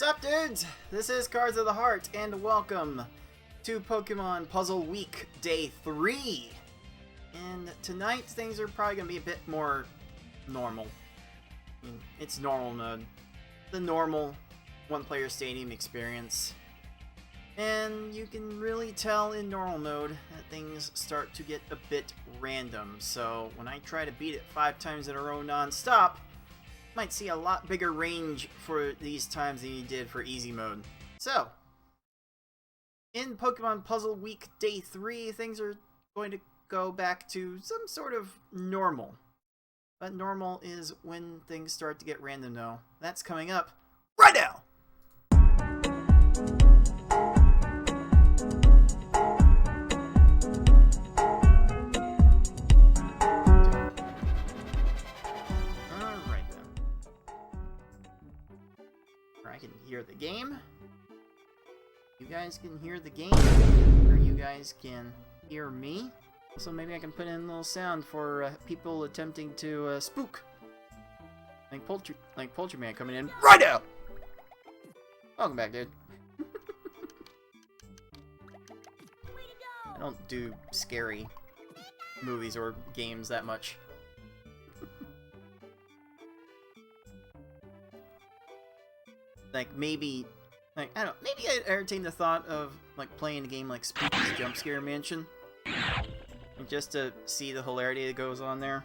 Sup dudes? This is Cards of the Heart and welcome to Pokemon Puzzle Week Day 3. And tonight things are probably going to be a bit more normal. I mean, it's normal mode. The normal one-player stadium experience. And you can really tell in normal mode that things start to get a bit random. So when I try to beat it 5 times in a row non-stop, might see a lot bigger range for these times than you did for easy mode. So, in Pokemon Puzzle Week Day 3, things are going to go back to some sort of normal. But normal is when things start to get random though. That's coming up right now! I can hear the game. You guys can hear the game, or you guys can hear me. So maybe I can put in a little sound for people attempting to spook. Like Poultry Man coming in right now. Welcome back, dude. I don't do scary movies or games that much. Like, maybe, I don't know, maybe I'd entertain the thought of, like, playing a game like Spooky's Jump Scare Mansion. And just to see the hilarity that goes on there.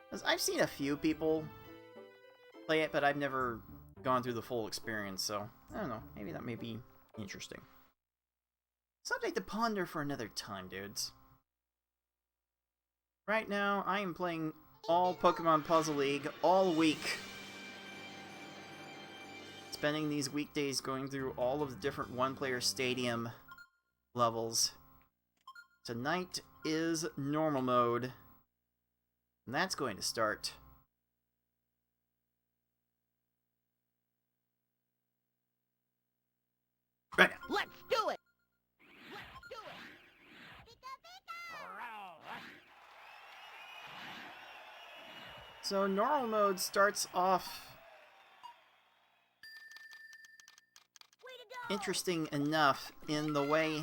Because I've seen a few people play it, but I've never gone through the full experience, so, I don't know, maybe that may be interesting. Something to ponder for another time, dudes. Right now, I am playing all Pokemon Puzzle League all week. Spending these weekdays going through all of the different one-player stadium levels. Tonight is normal mode, and that's going to start right now. Let's do it! So normal mode starts off interesting enough in the way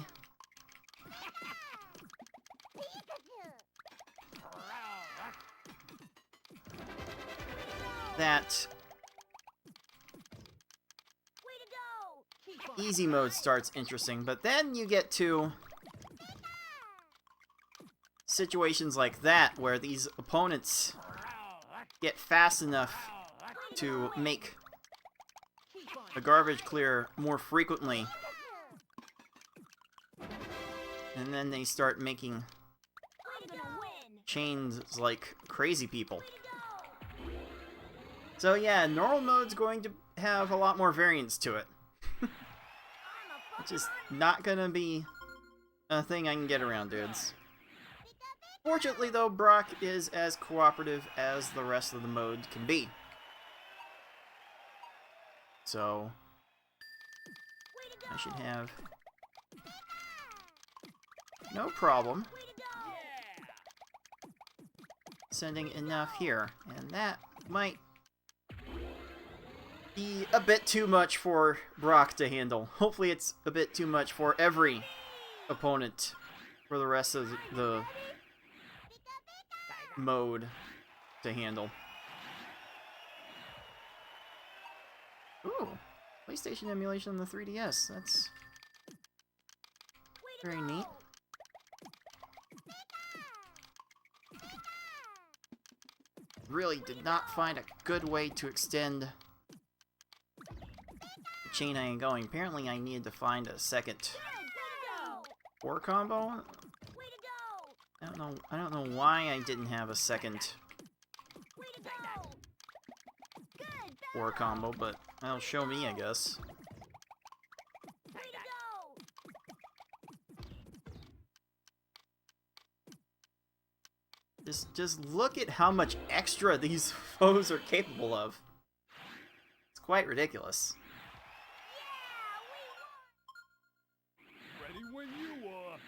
that easy mode starts interesting, but then you get to situations like that where these opponents get fast enough to make a garbage clear more frequently, and then they start making chains like crazy people. So yeah, normal mode's going to have a lot more variance to it. Which is not gonna be a thing I can get around, dudes. Fortunately though, Brock is as cooperative as the rest of the mode can be. So I should have no problem sending enough here, and that might be a bit too much for Brock to handle. Hopefully it's a bit too much for every opponent for the rest of the mode to handle. Ooh, PlayStation emulation on the 3DS. That's very neat. Really did not find a good way to extend the chain I am going. Apparently I needed to find a second 4 combo. I don't know why I didn't have a second 4 combo, but that'll show me, I guess. Just look at how much extra these foes are capable of. It's quite ridiculous. Ready when you are.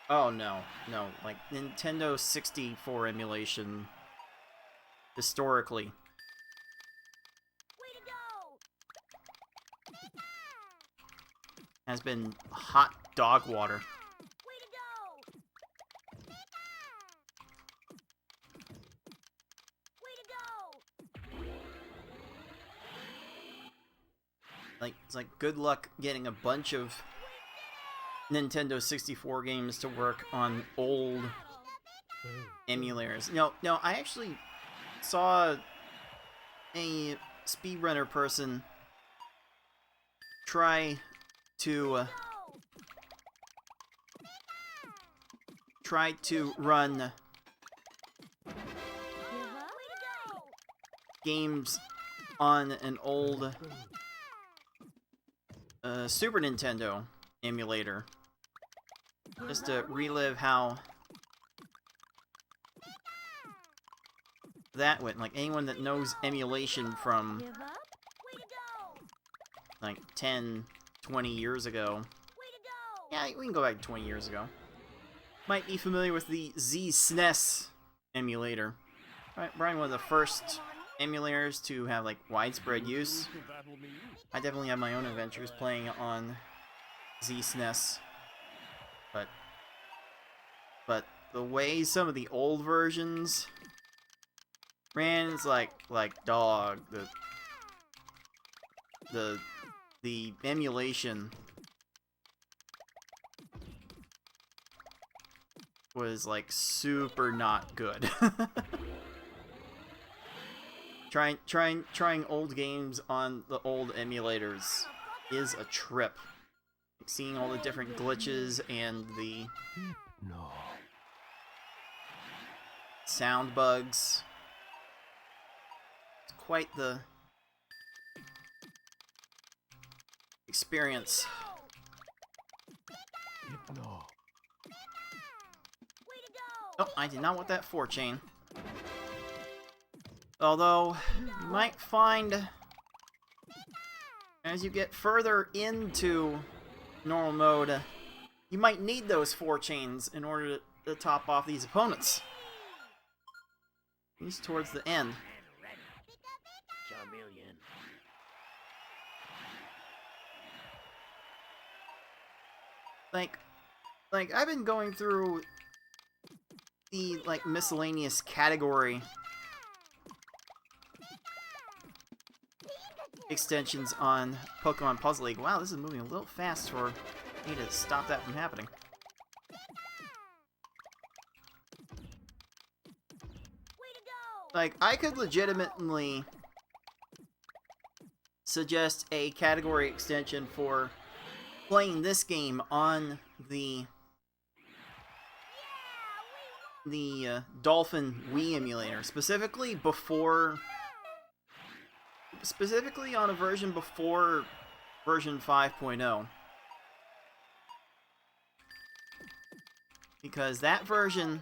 Oh no, like Nintendo 64 emulation historically has been hot dog water. Like, it's like good luck getting a bunch of Nintendo 64 games to work on old emulators. No, I actually saw a speedrunner person try to run games on an old Super Nintendo emulator, just to relive how that went. Like, anyone that knows emulation from like 10, 20 years ago, yeah, we can go back 20 years ago, might be familiar with the Z-SNES emulator. Probably one of the first emulators to have like widespread use. I definitely have my own adventures playing on Z-SNES, but the way some of the old versions ran is like dog. The emulation was like super not good. Trying old games on the old emulators is a trip. Seeing all the different glitches and the sound bugs. It's quite the experience. Oh, I did not want that 4-chain. Although, you might find, as you get further into normal mode, you might need those 4-chains in order to top off these opponents. At least towards the end. Like I've been going through the like miscellaneous category extensions on Pokemon Puzzle League. Wow, this is moving a little fast for me to stop that from happening. Like, I could legitimately suggest a category extension for playing this game on the Dolphin Wii emulator, specifically on a version before version 5.0. Because that version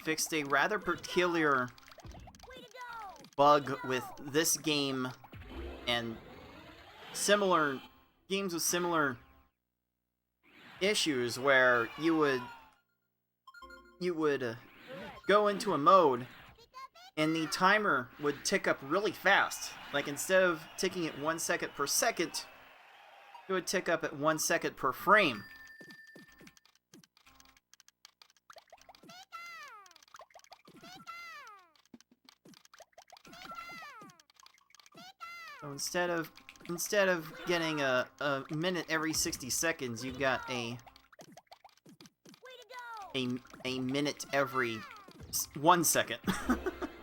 fixed a rather peculiar bug with this game and similar games with similar issues, where you would go into a mode and the timer would tick up really fast. Like, instead of ticking at 1 second per second, it would tick up at 1 second per frame. So instead of getting a minute every 60 seconds, you've got a minute every 1 second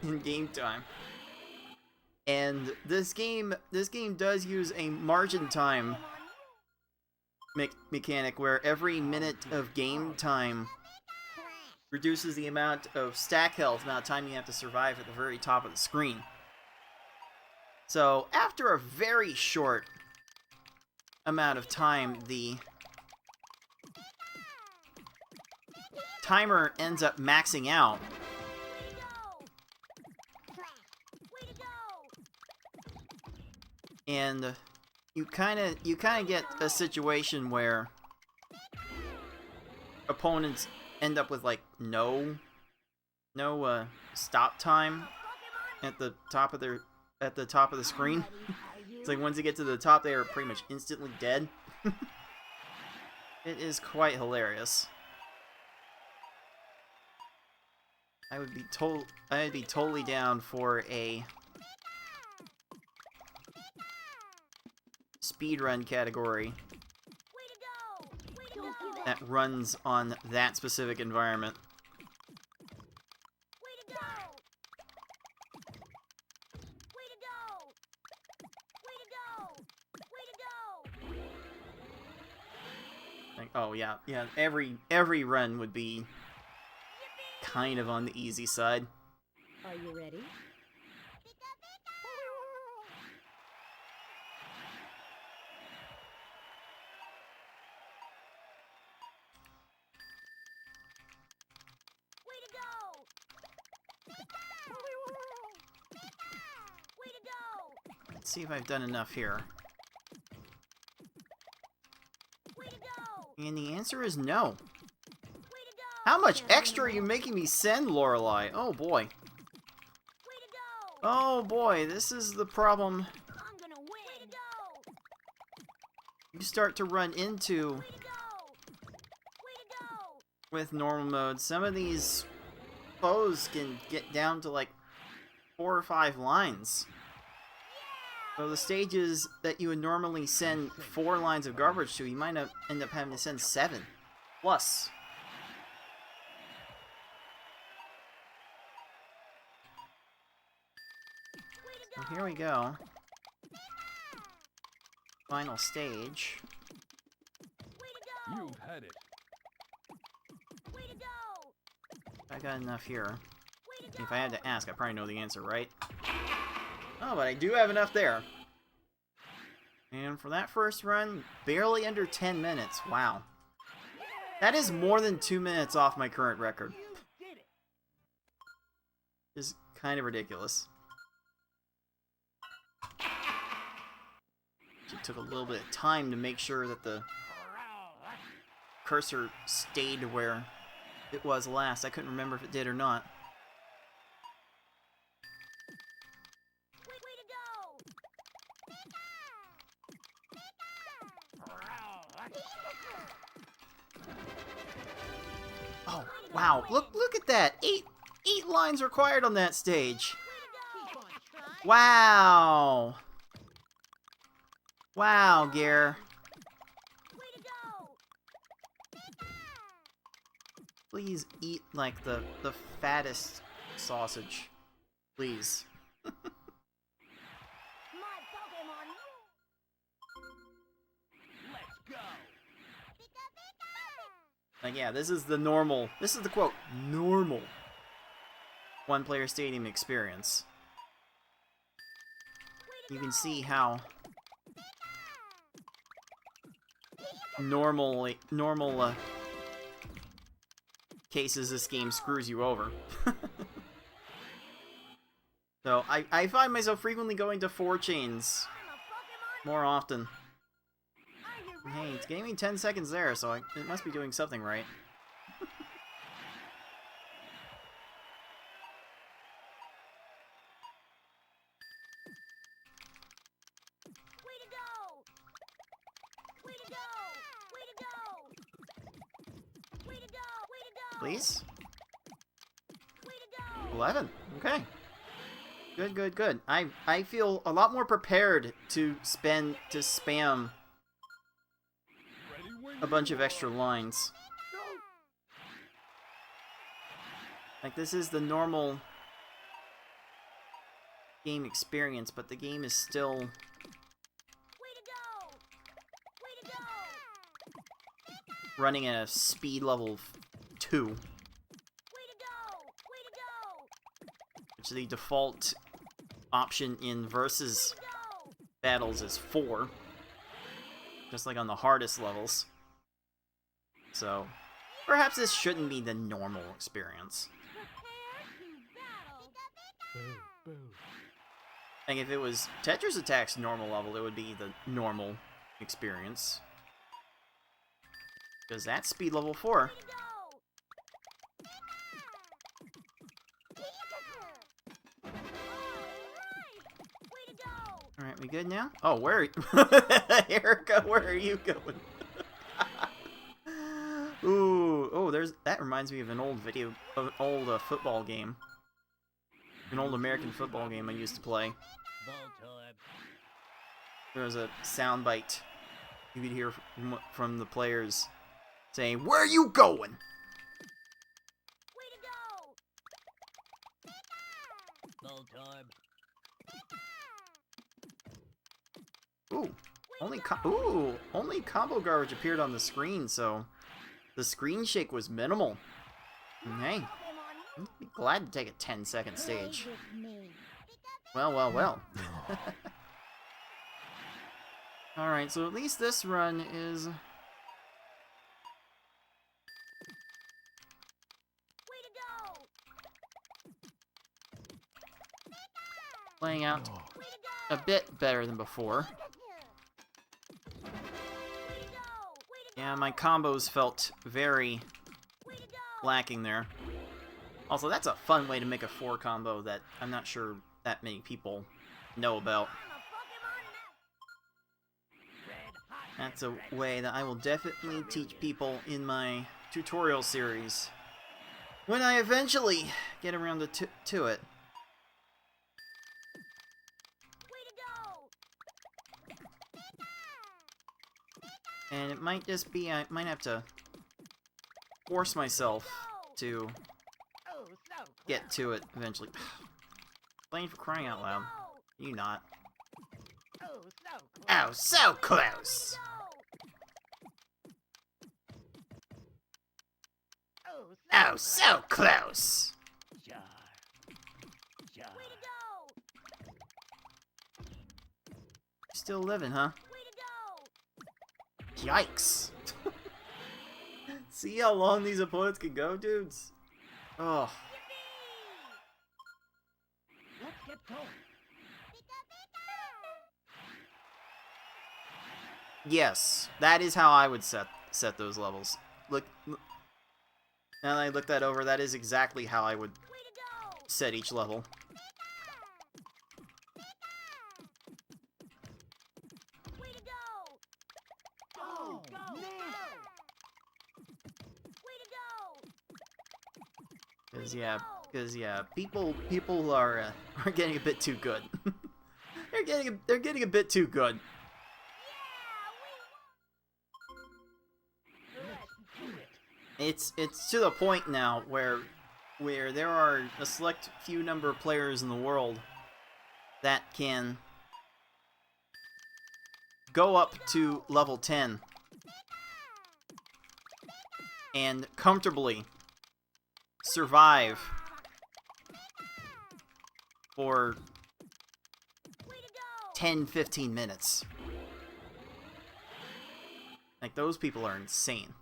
in game time. And this game does use a margin time mechanic, where every minute of game time reduces the amount of stack health, amount of time you have to survive at the very top of the screen. So after a very short amount of time, the timer ends up maxing out. And you kind of get a situation where opponents end up with like no stop time at the top of the screen. It's like once you get to the top, they are pretty much instantly dead. It is quite hilarious. I'd be totally down for a speedrun category that runs on that specific environment. Like, oh yeah, every run would be kind of on the easy side. Are you ready? Let's see if I've done enough here. And the answer is no. How much extra are you making me send, Lorelei? Oh boy. Oh boy, this is the problem you start to run into with normal mode. Some of these foes can get down to like 4 or 5 lines. So the stages that you would normally send 4 lines of garbage to, you might end up having to send 7 plus. So here we go. Final stage. You've had it. I got enough here. If I had to ask, I probably know the answer, right? Oh, but I do have enough there. And for that first run, barely under 10 minutes. Wow. That is more than 2 minutes off my current record. Is kind of ridiculous. It took a little bit of time to make sure that the cursor stayed where it was last. I couldn't remember if it did or not. Oh, wow. Look at that. Eight lines required on that stage. Wow. Wow, Gear. Please eat like the fattest sausage. Please. Like, yeah, this is the normal, this is the quote, normal one-player stadium experience. You can see how normal cases this game screws you over. So, I find myself frequently going to 4 chains more often. Hey, it's giving me 10 seconds there, so it must be doing something right. Please? 11. Okay. Good. I feel a lot more prepared to spam a bunch of extra lines. Like, this is the normal game experience, but the game is still running at a speed level 2. Which the default option in versus battles is 4. Just like on the hardest levels. So, perhaps this shouldn't be the normal experience. And if it was Tetris Attack's normal level, it would be the normal experience. Because that's speed level 4. Alright, we good now? Oh, where Erica, where are you going? Ooh, oh, that reminds me of an old football game. An old American football game I used to play. There was a soundbite you could hear from the players saying, "Where are you going?" Way to go! Ball time. Ooh, only combo garbage appeared on the screen, so the screen shake was minimal. Hey, I'd be glad to take a 10-second stage. Well, well, well. Alright, so at least this run is playing out a bit better than before. Yeah, my combos felt very lacking there. Also, that's a fun way to make a 4 combo that I'm not sure that many people know about. That's a way that I will definitely teach people in my tutorial series when I eventually get around to it. And it might just be, I might have to force myself to get to it eventually. Playing for crying out loud. You not. Oh, so close! Oh, so close! Still living, huh? Yikes! See how long these opponents can go, dudes? Oh. Let's get going. Yes, that is how I would set those levels. Look, now that I looked that over, that is exactly how I would set each level. Because yeah, people are getting a bit too good. they're getting a bit too good. It's to the point now where there are a select few number of players in the world that can go up to level 10 and comfortably survive for 10-15 minutes. Like, those people are insane.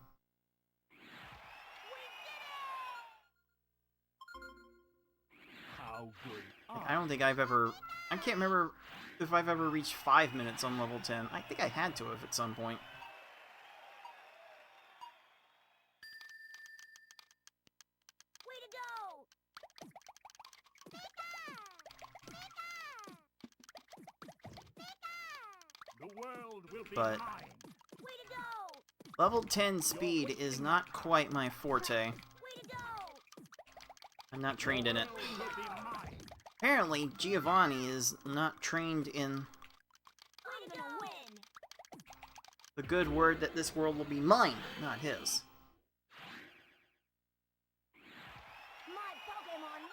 Like, I don't think I can't remember if I've ever reached 5 minutes on level 10. I think I had to have at some point. But level 10 speed is not quite my forte. I'm not trained in it. Apparently, Giovanni is not trained in the good word that this world will be mine, not his. My Pokémon.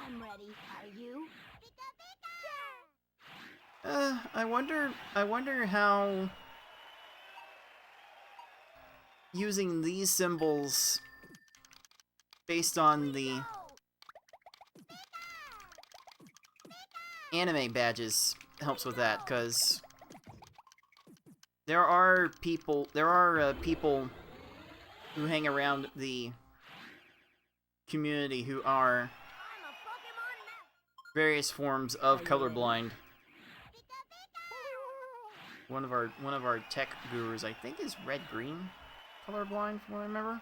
I'm ready. Are you? I wonder how using these symbols based on the anime badges helps with that, because there are people who hang around the community who are various forms of colorblind. One of our tech gurus, I think, is red-green colorblind, from what I remember.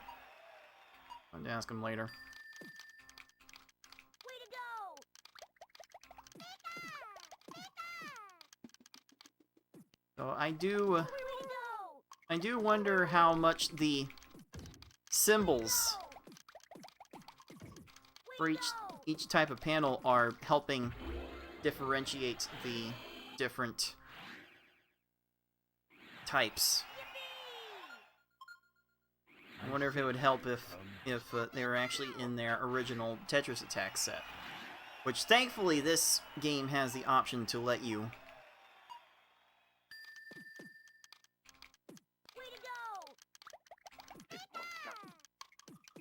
I'll have to ask him later. Way to go! So I do wonder how much the symbols for each type of panel are helping differentiate the different types. I wonder if it would help if they were actually in their original Tetris Attack set. Which, thankfully, this game has the option to let you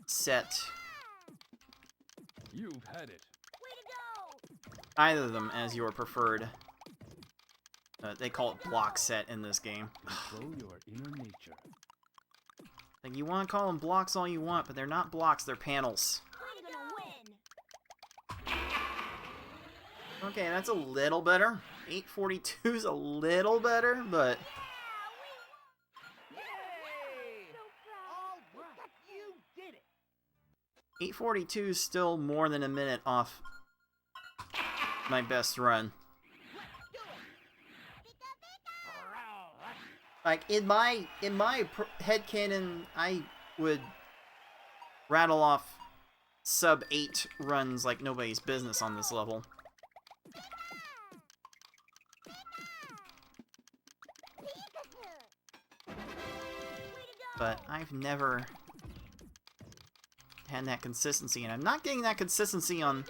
set You've had it. either of them as your preferred. They call it block set in this game. Control your inner nature. Like, you want to call them blocks all you want, but they're not blocks, they're panels. Okay, that's a little better. 842 is a little better, but... 842 is still more than a minute off my best run. Like, in my headcanon, I would rattle off sub 8 runs like nobody's business on this level. But I've never had that consistency, and I'm not getting that consistency on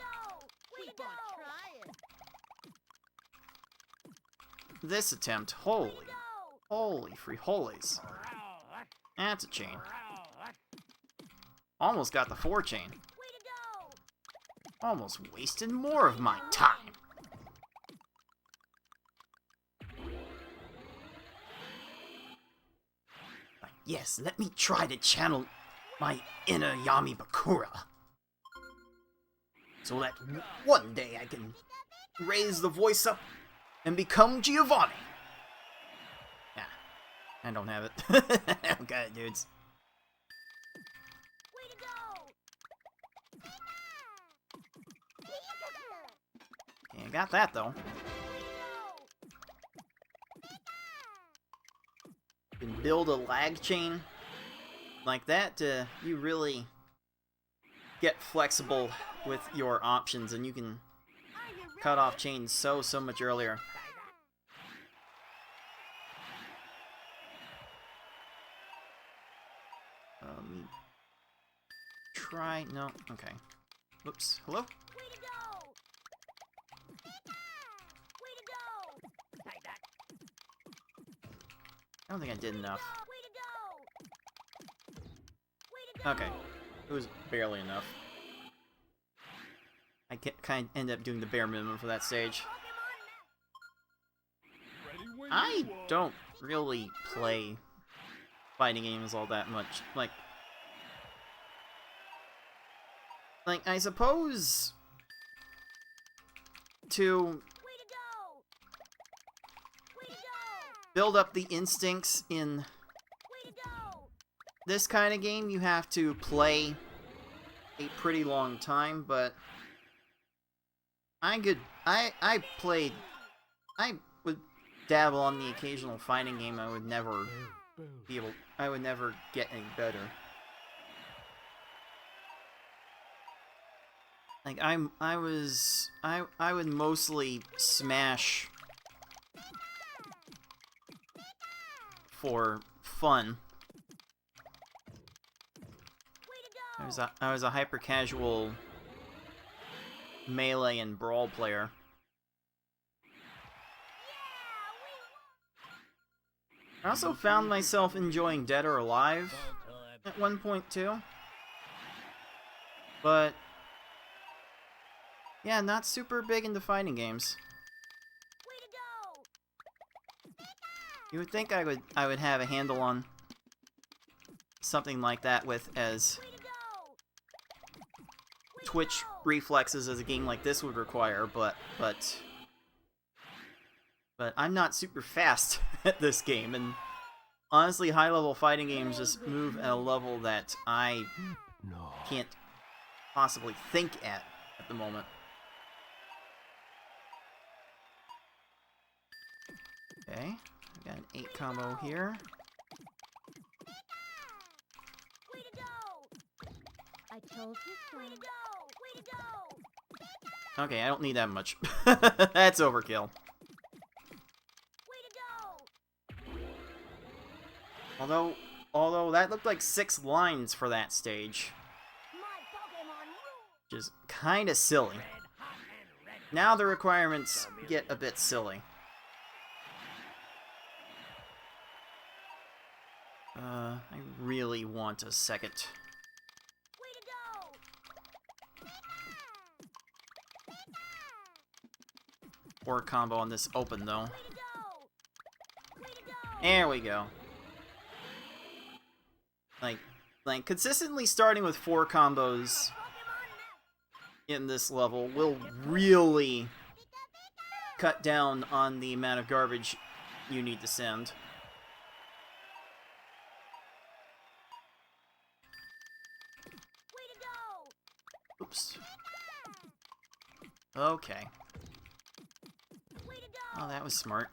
this attempt. Holy free-holies. That's a chain. Almost got the 4 chain. Almost wasted more of my time. But yes, let me try to channel my inner Yami Bakura. So that one day I can raise the voice up and become Giovanni. Yeah, I don't have it. I don't got it, dudes. Okay, I got that, though. You can build a lag chain like that to you really get flexible with your options, and you can cut off chains so much earlier. Let me try. No, okay. Whoops. Hello? I don't think I did enough. Okay. It was barely enough. I kind of end up doing the bare minimum for that stage. I don't really play fighting games all that much. Like I suppose to build up the instincts in this kind of game, you have to play a pretty long time, but I would dabble on the occasional fighting game. I would never get any better. Like, I would mostly smash for fun. I was a hyper casual melee and brawl player. I also found myself enjoying Dead or Alive at one point too. But yeah, not super big into fighting games. You would think I would have a handle on something like that with as twitch reflexes as a game like this would require, but I'm not super fast at this game, and honestly, high-level fighting games just move at a level that I can't possibly think at the moment. Okay, Got an 8 combo here. Way to go! I told you so. Way to go! Way to go! Okay, I don't need that much. That's overkill. Way to go! Although that looked like 6 lines for that stage, My Pokémon rule! which is kind of silly. Now the requirements get a bit silly. I really want a second. Way to go! 4 combo on this open though. Way to go! Way to go! There we go. Like consistently starting with 4 combos in this level will really cut down on the amount of garbage you need to send. Way to go! Oops. Okay. Way to go! Oh, that was smart.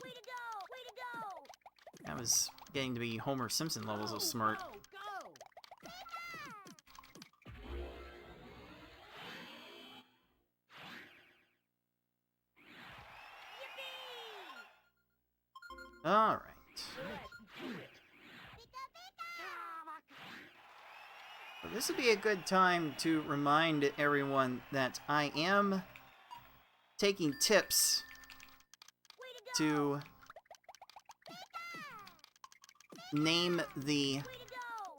Way to go! Way to go! That was getting to be Homer Simpson levels of smart. Go! Go! Yippee! Alright. Well, this would be a good time to remind everyone that I am taking tips Way to to go! name the Way to go!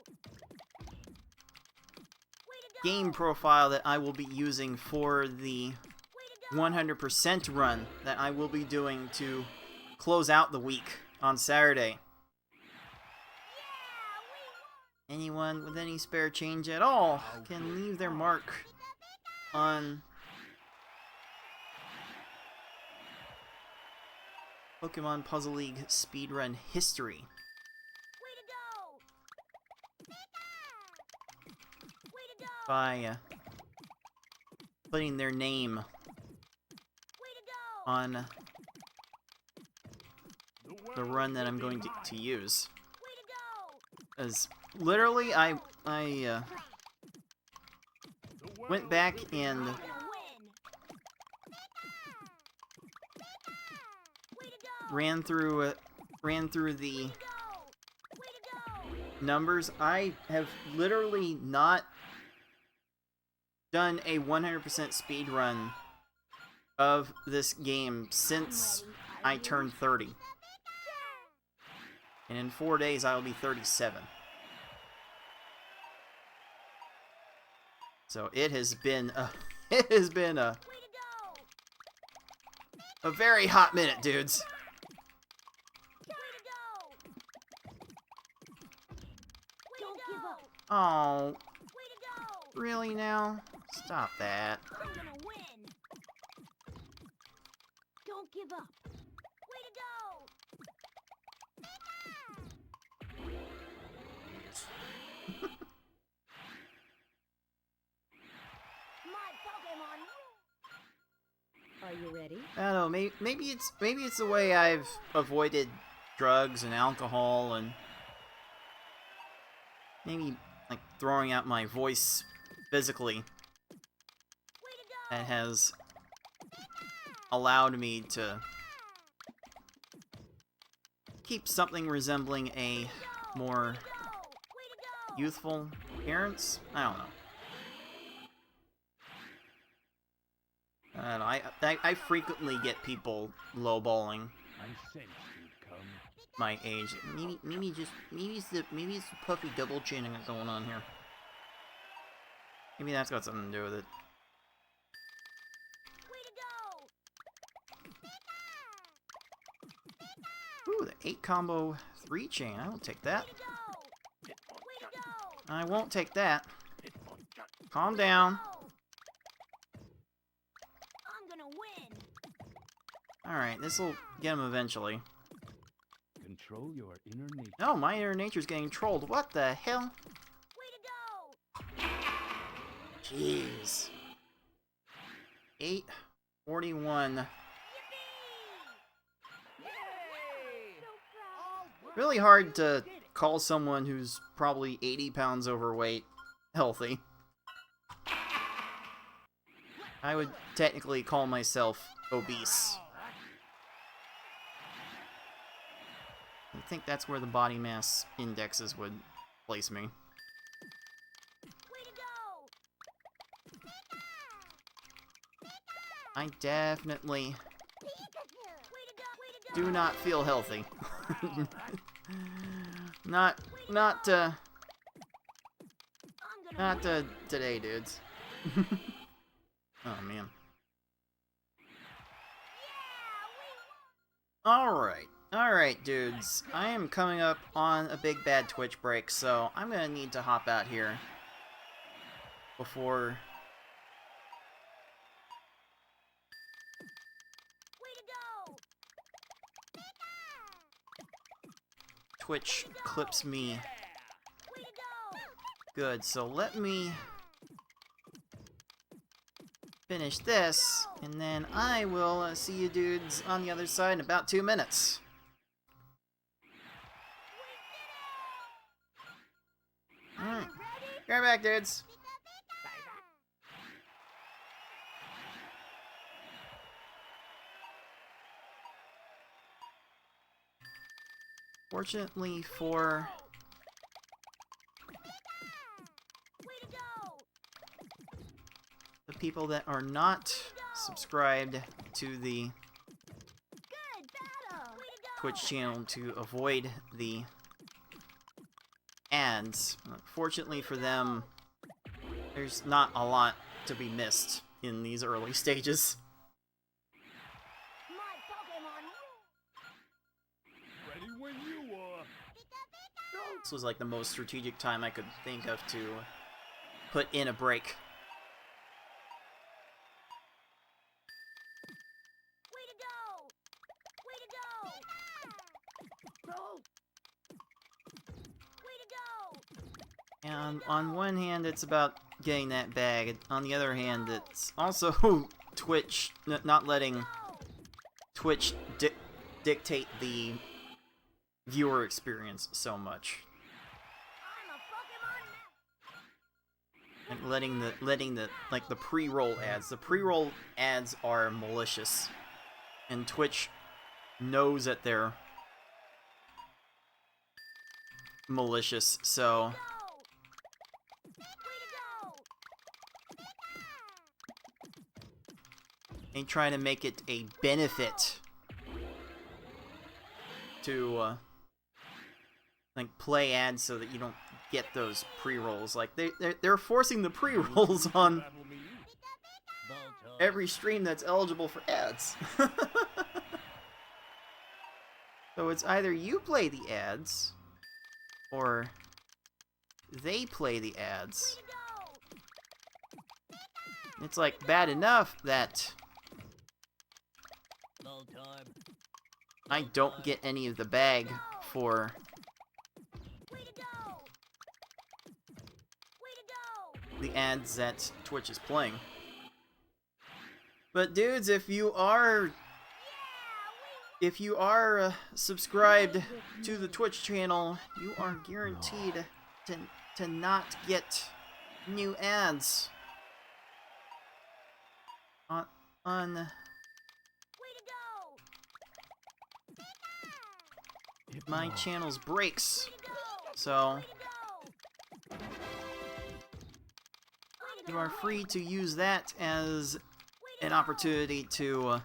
Way to go! game profile that I will be using for the Way to go! 100% run that I will be doing to close out the week on Saturday. Yeah, Anyone with any spare change at all can leave their mark on Pokemon Puzzle League speedrun history Way to go! Way to go! by putting their name Way to go! on the run that I'm going to use. Way to go! As literally, I went back and I'm gonna win! Way to go! ran through the Way to go! Way to go! numbers. I have literally not done a 100% speed run of this game since I turned 30. And in 4 days I will be 37. So it has been a Way to go! a very hot minute, dudes. Way to go! Don't give up! Oh, Way to go! really now? Stop that. I'm gonna win! Don't give up! Way to go! My Pokémon rule! Are you ready? I don't know, maybe it's the way I've avoided drugs and alcohol and maybe like throwing out my voice physically Way to go! that has allowed me to keep something resembling a more Way to go! youthful appearance. I don't know. I don't know. I frequently get people lowballing I sensed you'd come. my age. Maybe it's the puffy double chinning that's going on here. Maybe that's got something to do with it. Way to go! Ooh, the 8 combo 3 chain. I will take that. Way to go! Way to go! I won't take that. Calm down. I'm gonna win! Alright, this will get him eventually. Control your inner nature. No, my inner nature's getting trolled. What the hell? Way to go! Jeez. 841. Really hard to call someone who's probably 80 pounds overweight healthy. I would technically call myself obese. I think that's where the body mass indexes would place me. I definitely do not feel healthy. not today, dudes. Oh man. Alright, dudes. I am coming up on a big bad Twitch break, so I'm gonna need to hop out here before Twitch clips me. Good, so let me finish this, and then I will see you dudes on the other side in about 2 minutes. Alright, be right back, dudes. Fortunately for the people that are not subscribed to the Twitch channel to avoid the ads, fortunately for them, there's not a lot to be missed in these early stages. This was like the most strategic time I could think of to put in a break. And on one hand, it's about getting that bag. On the other hand, it's also Twitch, not letting Twitch dictate the viewer experience so much. Like letting the the pre-roll ads. The pre-roll ads are malicious, and Twitch knows that they're malicious, so they try to make it a benefit to like play ads so that you don't get those pre-rolls. Like they're forcing the pre-rolls on every stream that's eligible for ads. So it's either you play the ads or they play the ads. It's like bad enough that I don't get any of the bag for the ads that Twitch is playing. But dudes, if you are subscribed to the Twitch channel, you are guaranteed to not get new ads on my channel's breaks. So you are free to use that as an opportunity to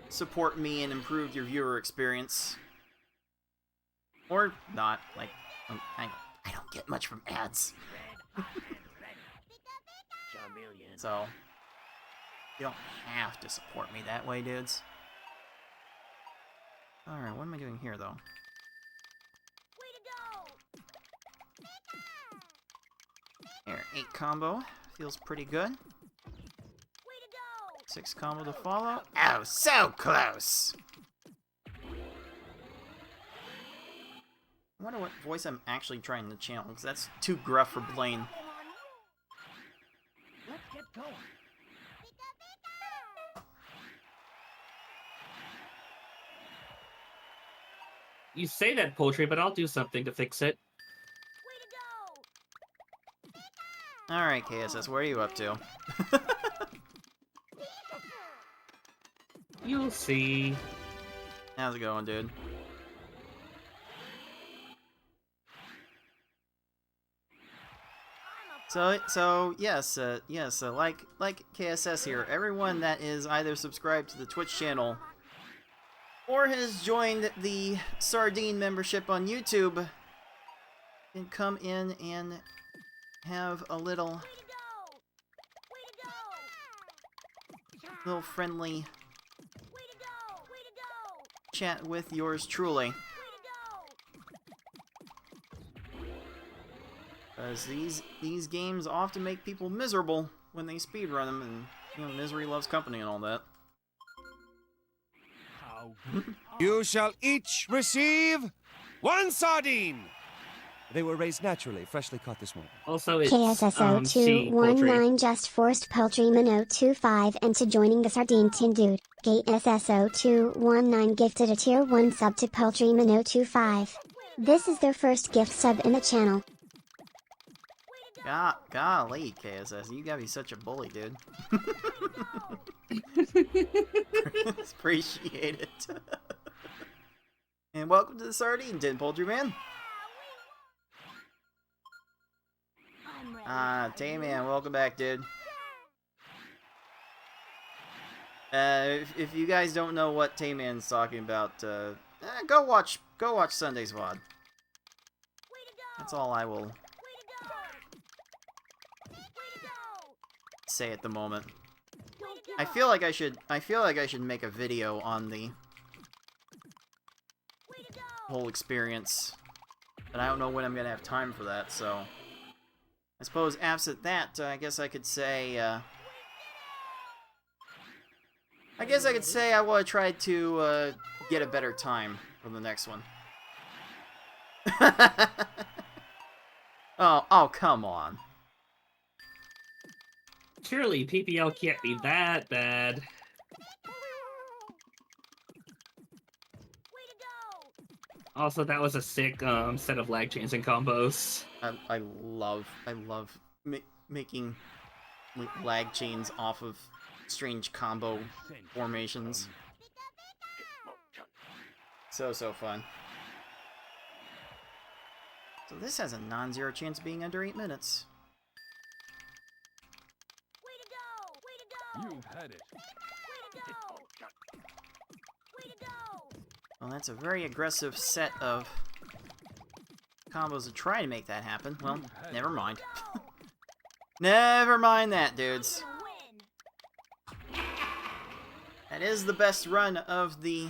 support me and improve your viewer experience. Or not. Like, I don't get much from ads. So, you don't have to support me that way, dudes. Alright, what am I doing here, though? There, 8 combo. Feels pretty good. 6 combo to follow. Oh, so close! I wonder what voice I'm actually trying to channel, because that's too gruff for Blaine. Let's get going. You say that, Poultry, but I'll do something to fix it. Way to go! Alright, KSS, what are you up to? You'll see. How's it going, dude? So yes, like KSS here, everyone that is either subscribed to the Twitch channel or has joined the Sardine membership on YouTube can come in and have a little friendly chat with yours truly. Because these games often make people miserable when they speedrun them, and you know, misery loves company and all that. How You shall each receive 1 sardine! They were raised naturally, freshly caught this morning. Also, it's KSSO C, Poultry. 219 just forced Poultry Minnow 25 into joining the Sardine Tin Dude. KSSO 219 gifted a tier 1 sub to Poultry Minnow 25. This is their first gift sub in the channel. Golly, KSS, you gotta be such a bully, dude. Appreciate it. And welcome to the Sardine Tin, Poultry Man. Tay-Man, welcome back, dude. If you guys don't know what Tay-Man's talking about, go watch Sunday's VOD. That's all I will say at the moment. I feel like I should make a video on the whole experience, but I don't know when I'm gonna have time for that, so I suppose absent that, I guess I could say I want to try to get a better time for the next one. Oh, come on. Surely PPL can't be that bad. Also, that was a sick set of lag chains and combos. I love making lag chains off of strange combo formations. So fun. So this has a non-zero chance of being under 8 minutes. you've had it. Well, that's a very aggressive set of combos to try to make that happen. Well, never mind. Never mind that, dudes. That is the best run of the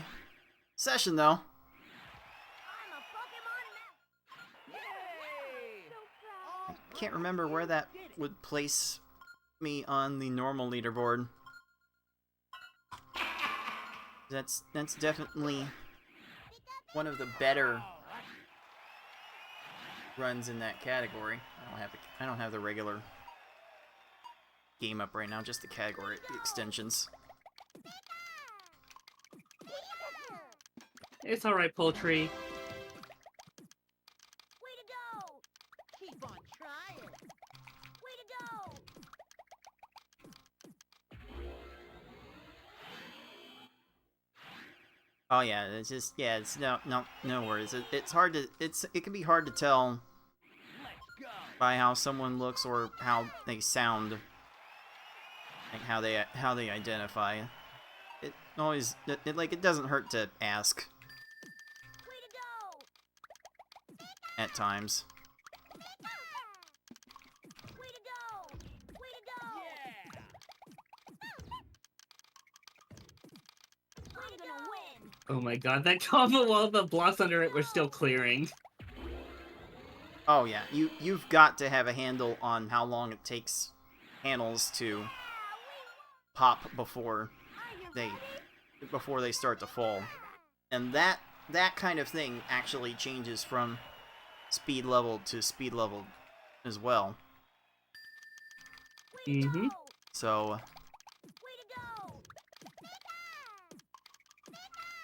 session, though. I can't remember where that would place me on the normal leaderboard. That's definitely one of the better runs in that category. I don't have the regular game up right now, just the category extensions. It's alright, Poultry. Keep on trying. Way to go. Oh yeah, it's just it's no worries. It's hard to it can be hard to tell by how someone looks or how they sound, like how they identify. It always it doesn't hurt to ask at times. Oh my god, that combo while the blocks under it were still clearing. Oh yeah, you've got to have a handle on how long it takes panels to pop before they start to fall. And that kind of thing actually changes from speed level to speed level as well. Mm-hmm. So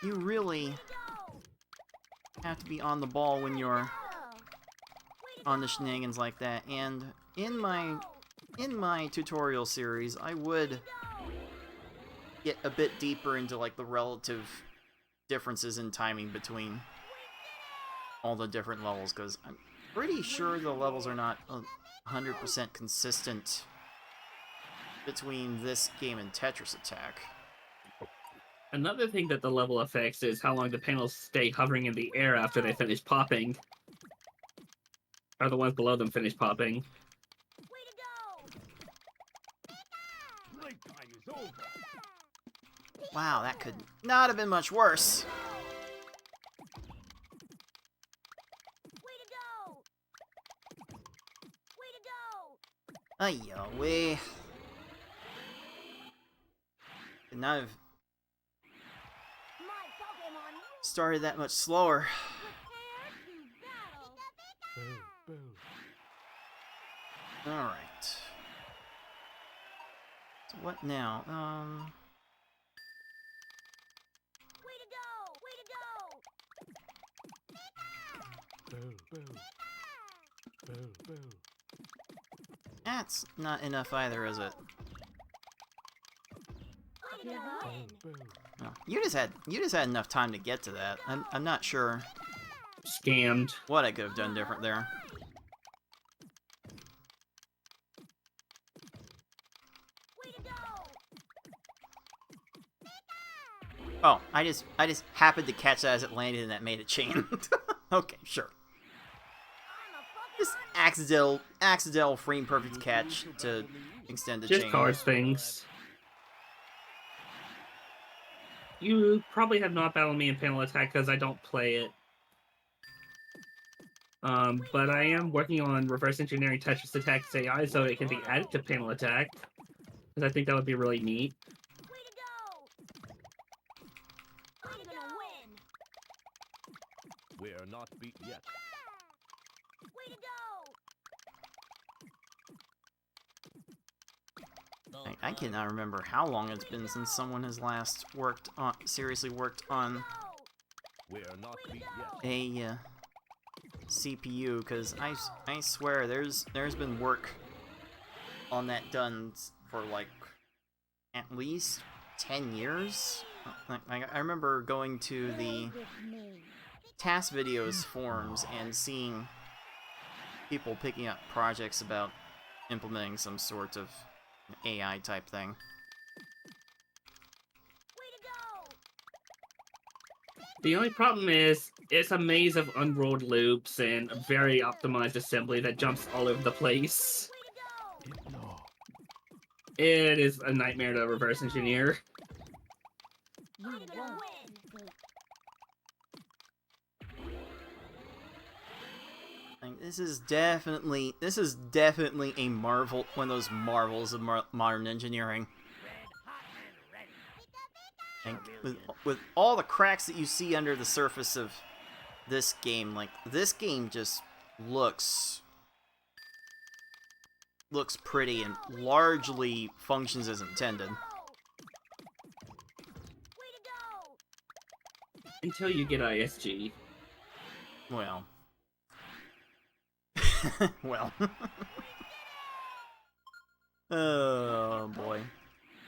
you really have to be on the ball when you're on the shenanigans like that. And in my tutorial series, I would get a bit deeper into like the relative differences in timing between all the different levels, because I'm pretty sure the levels are not 100% consistent between this game and Tetris Attack. Another thing that the level affects is how long the panels stay hovering in the air after they finish popping. Or the ones below them finish popping. Playtime is over. Wow, that could not have been much worse. Ay-yo, we could not have started that much slower. Boo, boo. Alright. So what now? Boo, boo. Boo, boo. That's not enough either, is it? Boo, boo. No. You just had enough time to get to that. I'm not sure Scammed. what I could have done different there. Oh, I just happened to catch that as it landed and that made a chain. Okay, sure. Just accidental frame perfect catch to extend the Just chain. cards things. You probably have not battled me in panel attack because I don't play it. But I am working on reverse engineering Tetris Attack's AI so it can be added to panel attack. Because I think that would be really neat. We are not beat yet. I cannot remember how long it's been since someone has last seriously worked on We are not beat yet. a CPU, because I swear there's been work on that done for like at least 10 years. I remember going to the task videos forums and seeing people picking up projects about implementing some sort of AI type thing. The only problem is, it's a maze of unrolled loops and a very optimized assembly that jumps all over the place. No. It is a nightmare to reverse engineer. Like, this is definitely a marvel, one of those marvels of modern engineering. And with all the cracks that you see under the surface of this game, like, this game just looks pretty and largely functions as intended. Until you get ISG. Well. Well. Oh boy.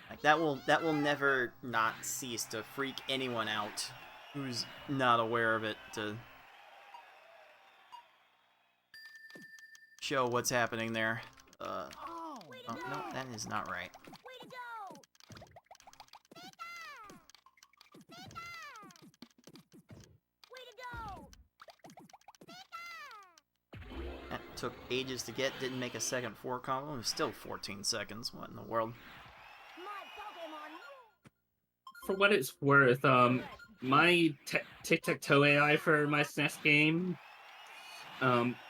Like, that will never not cease to freak anyone out who's not aware of it, to show what's happening there. Oh no, that is not right. That took ages to get, didn't make a second 4 combo, it was still 14 seconds. What in the world? For what it's worth, my tic-tac-toe AI for my SNES game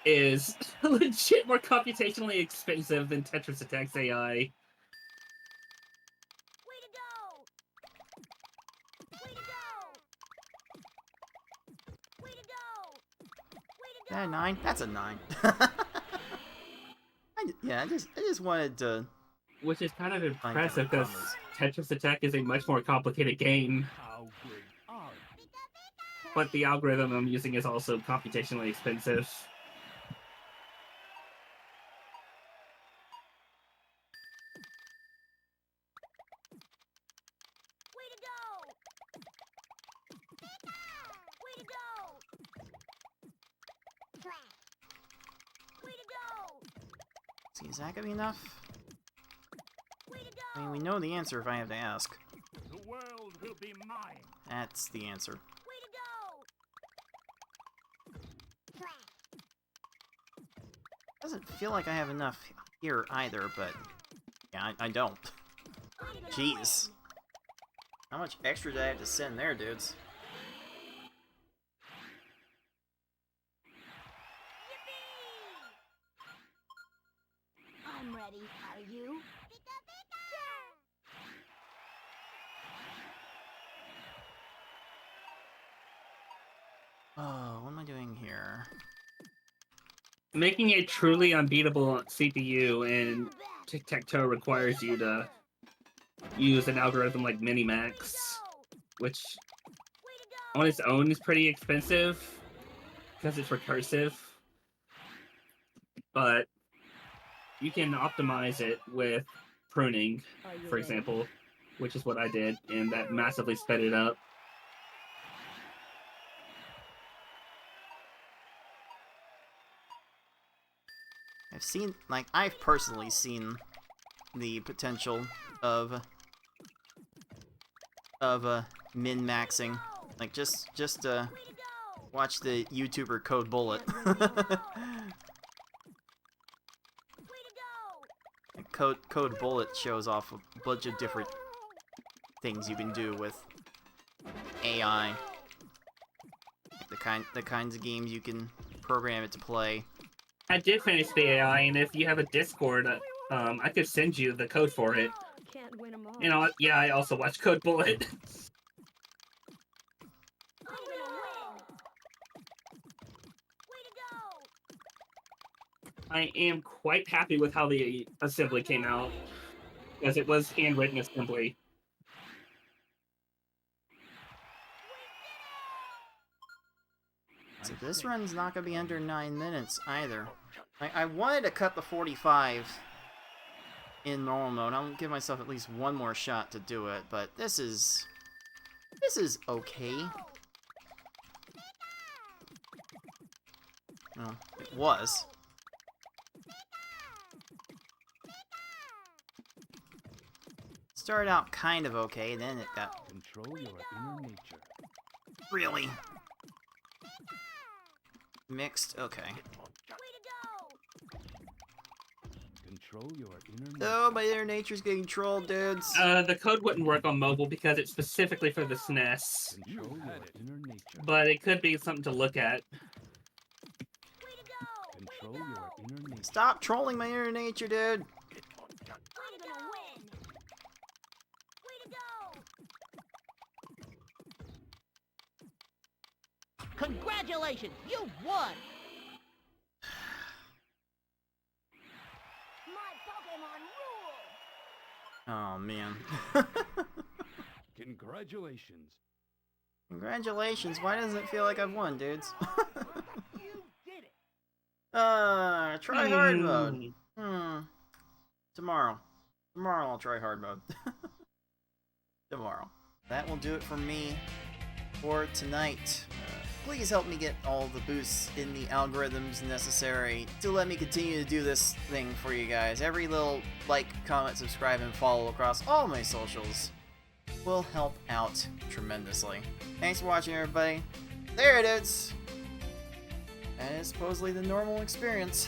is legit more computationally expensive than Tetris Attack's AI. Is that a 9? That's a 9. I just wanted to. Which is kind of Find impressive different because Tetris Attack is a much more complicated game. How good are you? but the algorithm I'm using is also computationally expensive. Way to go! Way to go! Way to go! See, is that gonna be enough? Way to I go! mean, we know the answer if I have to ask. The world will be mine. That's the answer. Way to go! Doesn't feel like I have enough here either, but yeah, I don't. I'm gonna Jeez. win. How much extra did I have to send there, dudes? Yippee! I'm ready. Are you? Oh, what am I doing here? Making a truly unbeatable CPU in tic-tac-toe requires you to use an algorithm like Minimax, which Way to go! on its own is pretty expensive because it's recursive, but you can optimize it with pruning, for example, which is what I did, and that massively sped it up. I've personally seen the potential of min-maxing. Like, just Way to go! watch the YouTuber Code Bullet. Way to go! Code Bullet shows off a bunch of different things you can do with AI. Like the kinds of games you can program it to play. I did finish the AI, and if you have a Discord, I could send you the code for it. Can't win 'em all. You know, yeah, I also watch Code Bullet. I'm gonna win! Way to go! I am quite happy with how the assembly came out, as it was handwritten assembly. So this run's not gonna be under 9 minutes either. I wanted to cut the 45 in normal mode. I'll give myself at least one more shot to do it, but this is okay. Well, it was. Started out kind of okay, then it got Control your inner nature. really mixed. Okay. Way to go! Control your inner nature. Oh, my inner nature's getting trolled, dudes. The code wouldn't work on mobile because it's specifically for the SNES, Control your inner nature. but it could be something to look at. Way to go! Control your inner nature. Stop trolling my inner nature, dude. I'm gonna win! Way to go! Congratulations, you won! My Pokémon rule! Oh, man. Congratulations. Congratulations. Why doesn't it feel like I've won, dudes? You did it! Try hard mode. Tomorrow. Tomorrow I'll try hard mode. Tomorrow. That will do it for me for tonight. Please help me get all the boosts in the algorithms necessary to let me continue to do this thing for you guys. Every little like, comment, subscribe, and follow across all my socials will help out tremendously. Thanks for watching, everybody. There it is. And it's supposedly the normal experience.